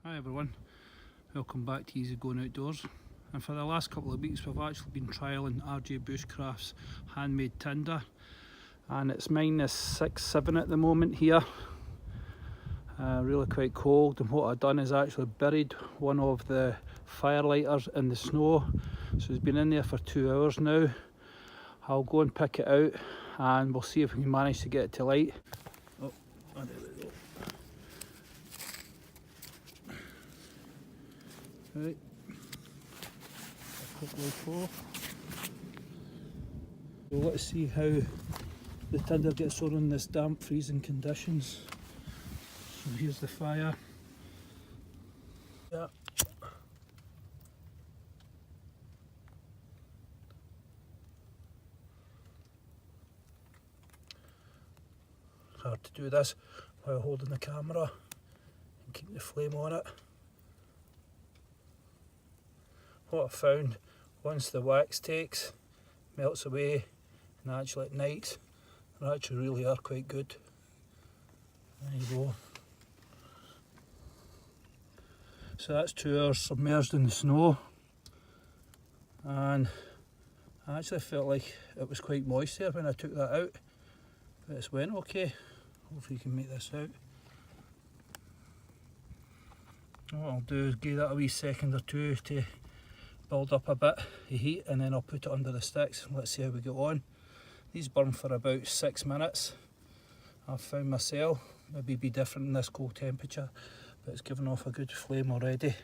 Hi everyone, welcome back to E.G.O Outdoors. And for the last couple of weeks we've actually been trialling RJ Bushcraft's handmade tinder, and it's -6, -7 at the moment here. Really quite cold, and what I've done is actually buried one of the firelighters in the snow, so it's been in there for 2 hours now. I'll go and pick it out and we'll see if we can manage to get it to light. Oh, there we go. Right, quickly pour. So let's see how the tinder gets on in this damp, freezing conditions. So here's the fire. Yeah. It's hard to do this while holding the camera and keep the flame on it. What I found, once the wax takes, melts away, and actually at night, they actually really are quite good. There you go. So that's 2 hours submerged in the snow, and I actually felt like it was quite moist there when I took that out, but it's went okay. Hopefully you can make this out. What I'll do is give that a wee second or two to build up a bit of heat, and then I'll put it under the sticks and let's see how we get on. These burn for about 6 minutes. I've found myself, maybe be different in this cold temperature, but it's given off a good flame already.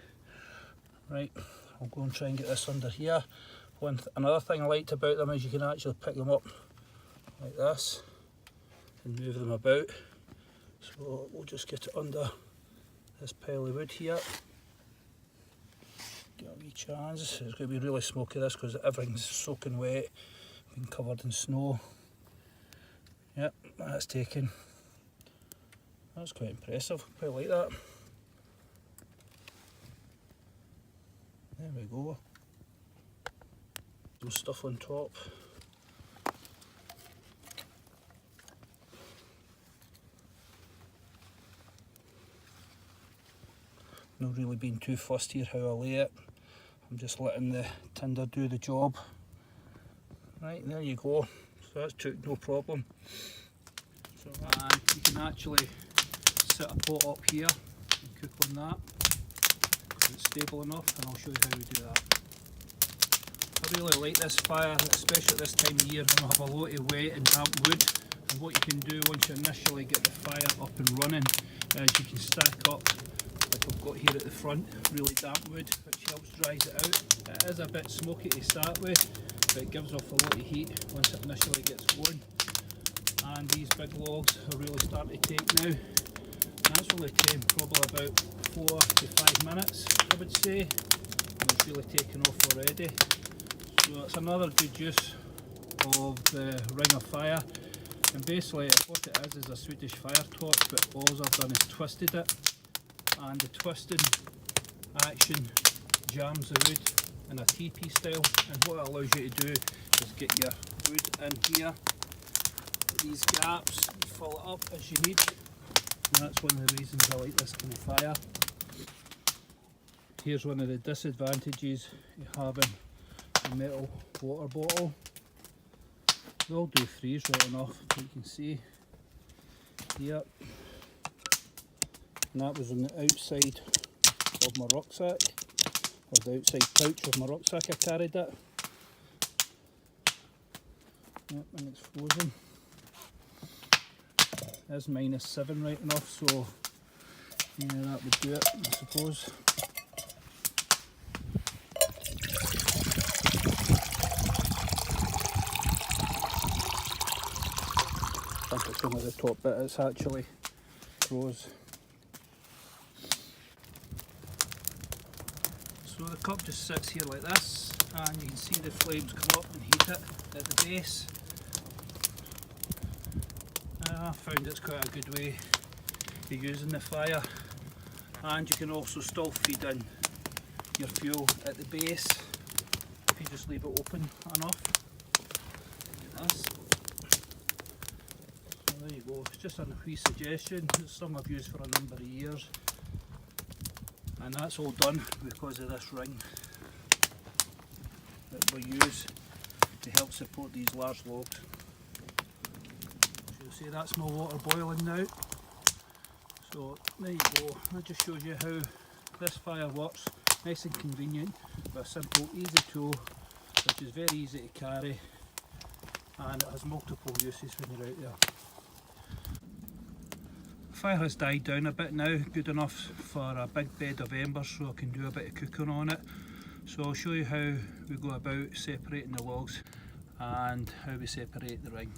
Right, I'll go and try and get this under here. Another thing I liked about them is you can actually pick them up like this and move them about. So we'll just get it under this pile of wood here. Get a wee chance. It's going to be really smoky this because everything's soaking wet, been covered in snow. Yep, that's taken. That's quite impressive, quite like that. There we go. Some stuff on top. Not really being too fussed here how I lay it. I'm just letting the tinder do the job. Right, there you go. So that's took no problem. So and you can actually set a pot up here and cook on that because it's stable enough, and I'll show you how we do that. I really like this fire, especially at this time of year when we have a lot of wet and damp wood. And what you can do once you initially get the fire up and running is you can stack up, like I've got here at the front, really damp wood, which helps dries it out. It is a bit smoky to start with, but it gives off a lot of heat once it initially gets going. And these big logs are really starting to take now. And that's only taken probably about 4 to 5 minutes, I would say, and it's really taken off already. So it's another good use of the ring of fire. And basically what it is a Swedish fire torch, but all I've done is twisted it, and the twisting action jams the wood in a TP style, and what it allows you to do is get your wood in here, these gaps, fill it up as you need, and that's one of the reasons I like this kind of fire. Here's one of the disadvantages of having a metal water bottle. They'll do freeze right enough, but you can see here, and that was on the outside of my rucksack, or the outside pouch of my rucksack I carried it. Yep, and it's frozen. It's -7 right enough, so yeah, that would do it, I suppose. I think it's only the top bit it's actually froze. So the cup just sits here like this, and you can see the flames come up and heat it at the base. I found it's quite a good way of using the fire, and you can also still feed in your fuel at the base if you just leave it open enough. Like this. So there you go, it's just a wee suggestion. It's something I've used for a number of years. And that's all done because of this ring that we use to help support these large logs. So you'll see that's my water boiling now. So there you go, that just shows you how this fire works. Nice and convenient with a simple easy tool which is very easy to carry, and it has multiple uses when you're out there. The fire has died down a bit now, good enough for a big bed of embers so I can do a bit of cooking on it. So I'll show you how we go about separating the logs and how we separate the ring.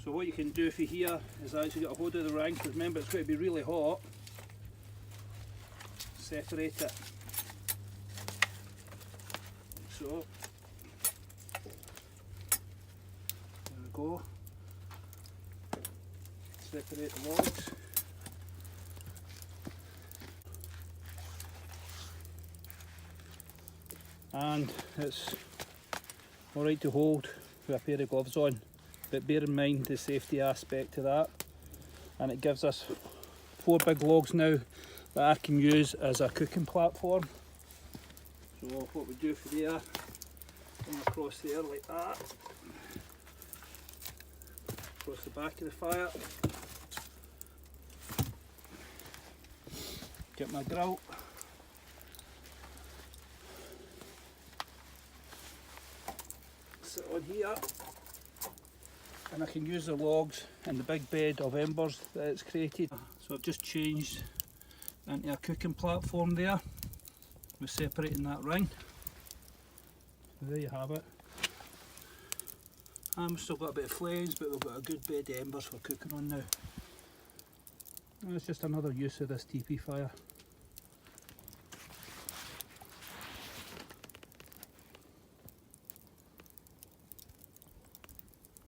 So what you can do for here is actually get a hold of the ring, because remember it's going to be really hot. Separate it. So, there we go. Separate the logs. And it's alright to hold with a pair of gloves on, but bear in mind the safety aspect of that. And it gives us 4 big logs now that I can use as a cooking platform. So what we do for there, come across there like that, across the back of the fire, get my grill, sit on here, and I can use the logs in the big bed of embers that it's created. So I've just changed into a cooking platform there. We're separating that ring. There you have it. And we've still got a bit of flames, but we've got a good bed of embers for cooking on now. And it's just another use of this teepee fire.